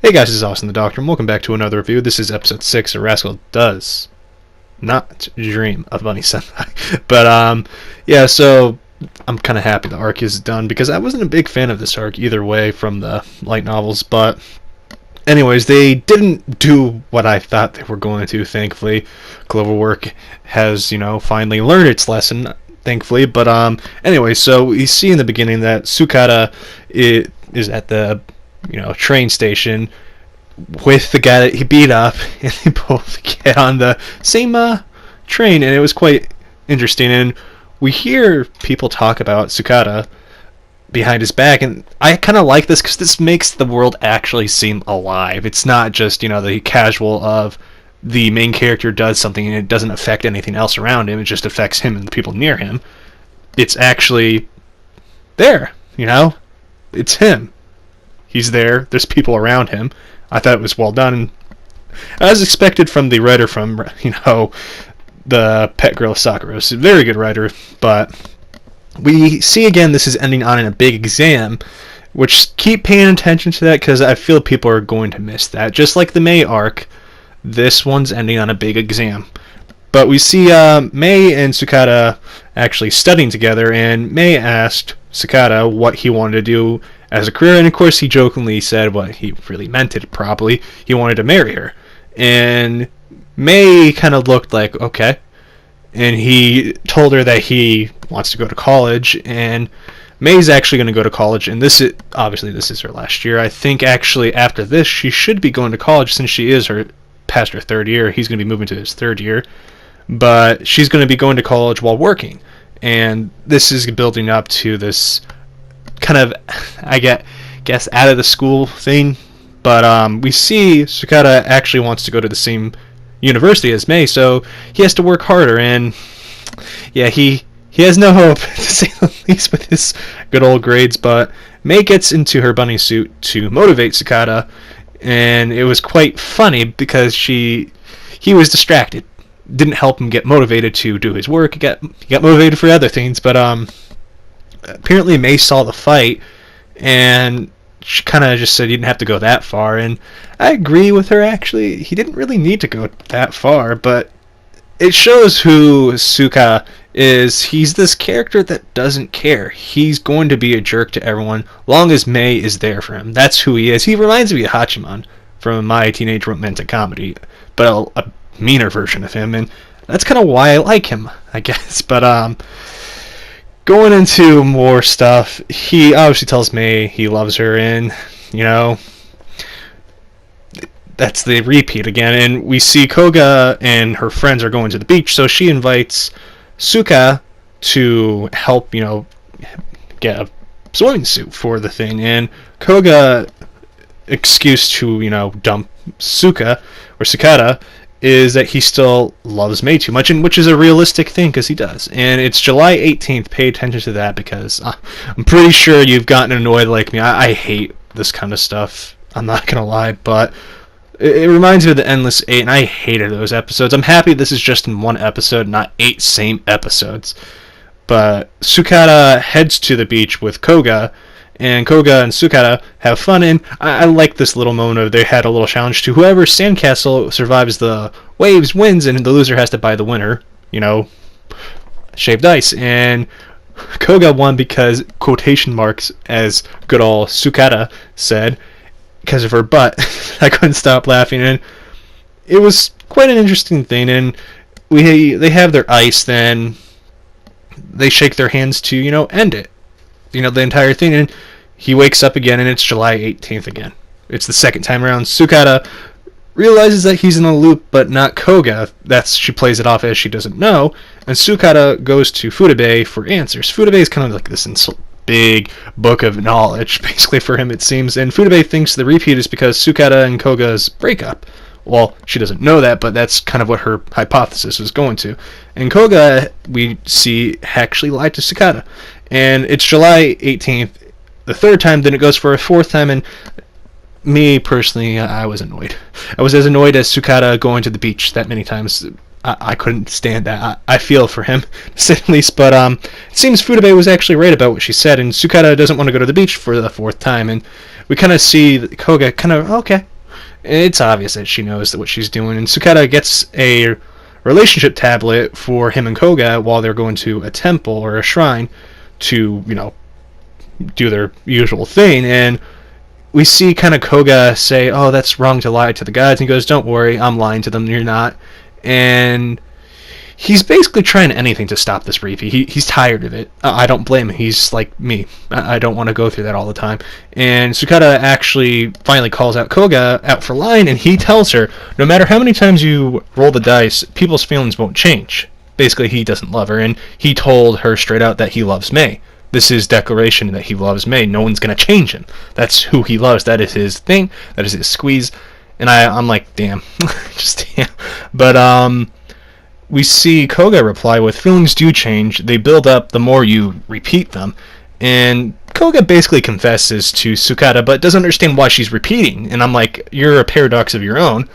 Hey guys, this is Austin the Doctor, and welcome back to another review. This is episode 6 of Rascal Does Not Dream of Bunny Senpai. But, yeah, so I'm kind of happy the arc is done, because I wasn't a big fan of this arc either way from the light novels, but anyways, they didn't do what I thought they were going to, thankfully. Cloverwork has, finally learned its lesson, thankfully, but, anyway, so we see in the beginning that Sukata is at the train station with the guy that he beat up, and they both get on the same train, and it was quite interesting. And we hear people talk about Sukata behind his back, and I kind of like this because this makes the world actually seem alive. It's not just the casual of the main character does something and it doesn't affect anything else around him. It just affects him and the people near him. It's actually there. It's him. He's there. There's people around him. I thought it was well done. As expected from the writer from, the Pet Girl Sakura. It's a very good writer, but we see again this is ending on a big exam, which keep paying attention to that because I feel people are going to miss that. Just like the Mai arc, this one's ending on a big exam. But we see Mai and Sukata actually studying together, and Mai asked Sukata what he wanted to do as a career, and of course he jokingly said what he really meant it probably. He wanted to marry her. And Mai kind of looked like, okay. And he told her that he wants to go to college, and Mai's actually going to go to college, and this is her last year. I think actually after this she should be going to college since she is past her third year. He's going to be moving to his third year. But she's going to be going to college while working. And this is building up to this kind of, I guess, out of the school thing. But we see Sukata actually wants to go to the same university as Mai, so he has to work harder. And yeah, he has no hope, to say the least, with his good old grades. But Mai gets into her bunny suit to motivate Sukata, and it was quite funny because he was distracted. Didn't help him get motivated to do his work. He got motivated for other things, but apparently Mai saw the fight, and she kind of just said he didn't have to go that far, and I agree with her, actually. He didn't really need to go that far, but it shows who Suka is. He's this character that doesn't care. He's going to be a jerk to everyone, long as Mai is there for him. That's who he is. He reminds me of Hachiman from My Teenage Romantic Comedy, but a meaner version of him, and that's kind of why I like him, I guess. But going into more stuff, he obviously tells Mai he loves her, and that's the repeat again. And we see Koga and her friends are going to the beach, so she invites Suka to help get a swimming suit for the thing. And Koga excuse to dump Sukata is that he still loves Mai too much, and which is a realistic thing because he does. And it's July 18th. Pay attention to that because I'm pretty sure you've gotten annoyed like me. I hate this kind of stuff. I'm not gonna lie, but it reminds me of the Endless 8, and I hated those episodes. I'm happy this is just in one episode, not 8 same episodes. But Sukata heads to the beach with Koga, and Koga and Sukata have fun, and I like this little moment of they had a little challenge to whoever sandcastle survives the waves wins, and the loser has to buy the winner, shaved ice. And Koga won because, quotation marks, as good old Sukata said, because of her butt. I couldn't stop laughing, and it was quite an interesting thing. And they have their ice, then they shake their hands to, end it. The entire thing, and he wakes up again, and it's July 18th again. It's the second time around. Sukata realizes that he's in a loop, but not Koga. She plays it off as she doesn't know, and Sukata goes to Futabe for answers. Futabe is kind of like this big book of knowledge, basically, for him, it seems, and Futabe thinks the repeat is because Sukata and Koga's breakup. Well, she doesn't know that, but that's kind of what her hypothesis was going to. And Koga, we see, actually lied to Sukata. And it's July 18th, the third time, then it goes for a fourth time, and me, personally, I was annoyed. I was as annoyed as Sukata going to the beach that many times. I couldn't stand that. I feel for him, to say the least. But it seems Futaba was actually right about what she said, and Sukata doesn't want to go to the beach for the fourth time, and we kind of see Koga kind of, okay. It's obvious that she knows what she's doing, and Sukata gets a relationship tablet for him and Koga while they're going to a temple or a shrine to, do their usual thing, and we see kind of Koga say, oh, that's wrong to lie to the gods, and he goes, don't worry, I'm lying to them, you're not. And he's basically trying anything to stop this repeat. He's tired of it. I don't blame him. He's like me. I don't want to go through that all the time. And Sukata actually finally calls out Koga out for lying, and he tells her, no matter how many times you roll the dice, people's feelings won't change. Basically, he doesn't love her, and he told her straight out that he loves Mai. This is declaration that he loves Mai. No one's going to change him. That's who he loves. That is his thing. That is his squeeze. And I'm like, damn. Just damn. But, we see Koga reply with, feelings do change. They build up the more you repeat them. And Koga basically confesses to Sukata, but doesn't understand why she's repeating. And I'm like, you're a paradox of your own.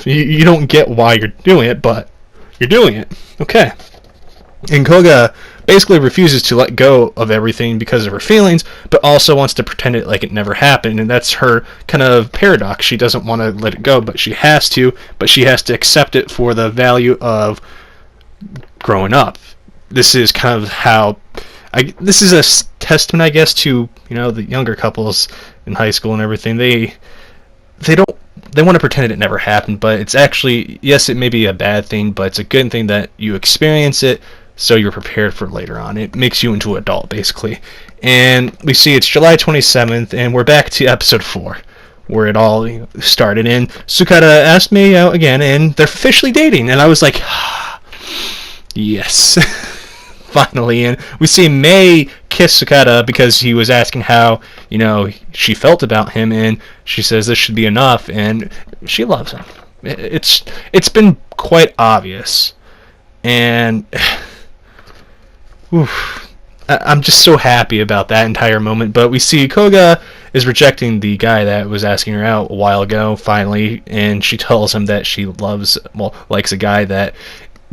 You don't get why you're doing it, but you're doing it. Okay. And Koga basically refuses to let go of everything because of her feelings, but also wants to pretend it like it never happened, and that's her kind of paradox. She doesn't want to let it go, but she has to accept it for the value of growing up. This is kind of how this is a testament, I guess, to the younger couples in high school and everything. They want to pretend it never happened, but it's actually, yes, it may be a bad thing, but it's a good thing that you experience it so you're prepared for later on. It makes you into an adult, basically. And we see it's July 27th, and we're back to episode 4, where it all started. And Sukata asked me out again, and they're officially dating. And I was like, yes, finally. And we see Mai kiss Sukata because he was asking how, she felt about him, and she says this should be enough, and she loves him. It's been quite obvious. And I'm just so happy about that entire moment. But we see Koga is rejecting the guy that was asking her out a while ago, finally, and she tells him that she likes a guy that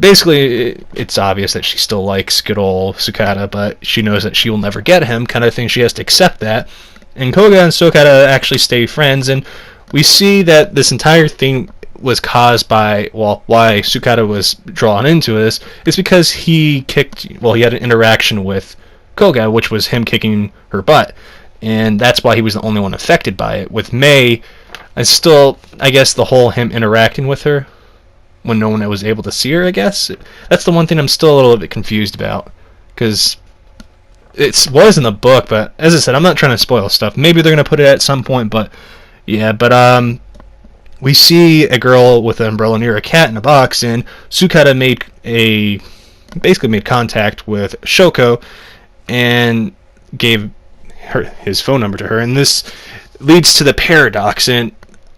basically it's obvious that she still likes good old Sukata, but she knows that she will never get him, kind of thing. She has to accept that. And Koga and Sukata actually stay friends, and we see that this entire thing was caused by, why Sukata was drawn into this is because he had an interaction with Koga, which was him kicking her butt, and that's why he was the only one affected by it. With Mai, I guess the whole him interacting with her when no one was able to see her, I guess, that's the one thing I'm still a little bit confused about, because it was in the book, but as I said, I'm not trying to spoil stuff. Maybe they're going to put it at some point, but yeah, we see a girl with an umbrella near a cat in a box, and Sukata basically made contact with Shoko and gave his phone number to her, and this leads to the paradox. And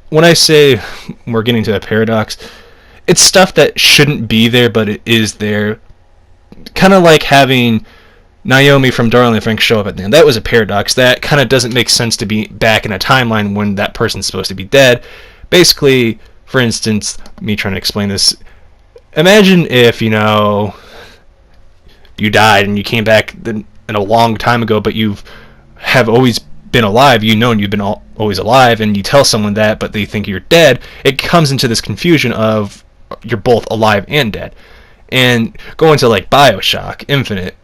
when I say we're getting to a paradox, it's stuff that shouldn't be there, but it is there. Kind of like having Naomi from Darling in the Franxx show up at the end. That was a paradox. That kind of doesn't make sense to be back in a timeline when that person's supposed to be dead. Basically, for instance, me trying to explain this, imagine if, you died and you came back in a long time ago, but you have always been alive, you've been always alive, and you tell someone that, but they think you're dead. It comes into this confusion of you're both alive and dead. And going to like Bioshock Infinite,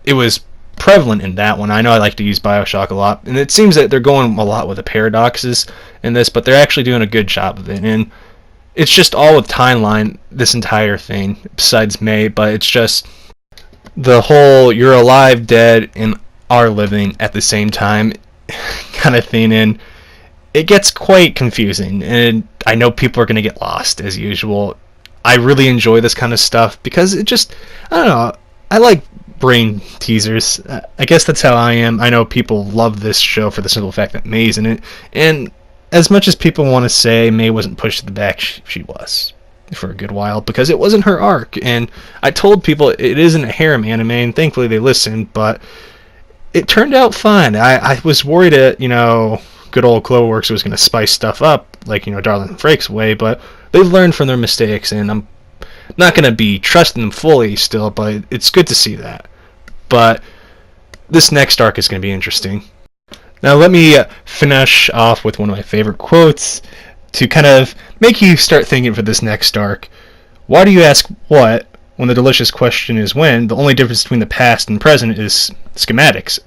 it was prevalent in that one. I know I like to use Bioshock a lot, and it seems that they're going a lot with the paradoxes in this, but they're actually doing a good job of it. And it's just all with timeline, this entire thing, besides Mai, but it's just the whole you're alive, dead, and are living at the same time kind of thing, and it gets quite confusing, and I know people are going to get lost as usual. I really enjoy this kind of stuff because it just, I don't know, I like brain teasers. I guess that's how I am. I know people love this show for the simple fact that Mai's in it, and as much as people want to say Mai wasn't pushed to the back, she was for a good while because it wasn't her arc. And I told people it isn't a harem anime, and thankfully they listened, but it turned out fine. I was worried that, good old Cloverworks was going to spice stuff up, like, Darling in the Franxx way, but they've learned from their mistakes, and I'm Not going to be trusting them fully still, but it's good to see that. But this next arc is going to be interesting. Now let me finish off with one of my favorite quotes to kind of make you start thinking for this next arc. Why do you ask what when the delicious question is when? The only difference between the past and present is schematics.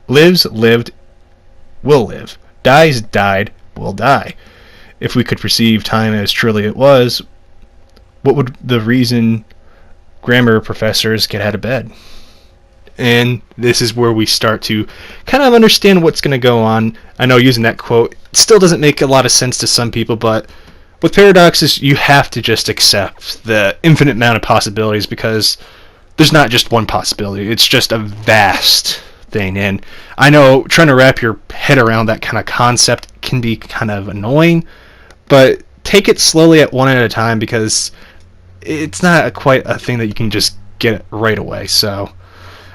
Lives, lived, will live. Dies, died, will die. If we could perceive time as truly it was, what would the reason grammar professors get out of bed? And this is where we start to kind of understand what's going to go on. I know using that quote still doesn't make a lot of sense to some people, but with paradoxes, you have to just accept the infinite amount of possibilities, because there's not just one possibility. It's just a vast thing. And I know trying to wrap your head around that kind of concept can be kind of annoying, but take it slowly at one at a time, because it's not quite a thing that you can just get right away. So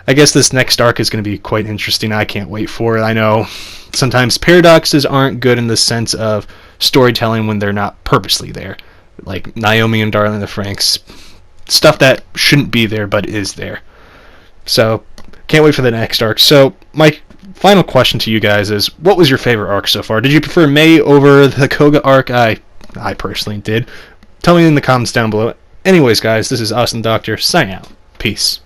I guess this next arc is going to be quite interesting. I can't wait for it. I know sometimes paradoxes aren't good in the sense of storytelling when they're not purposely there. Like Naomi and Darling the Franxx. Stuff that shouldn't be there but is there. So, can't wait for the next arc. So, my final question to you guys is, what was your favorite arc so far? Did you prefer Mai over the Koga arc? I personally did. Tell me in the comments down below. Anyways, guys, this is Austin Doctor, signing out. Peace.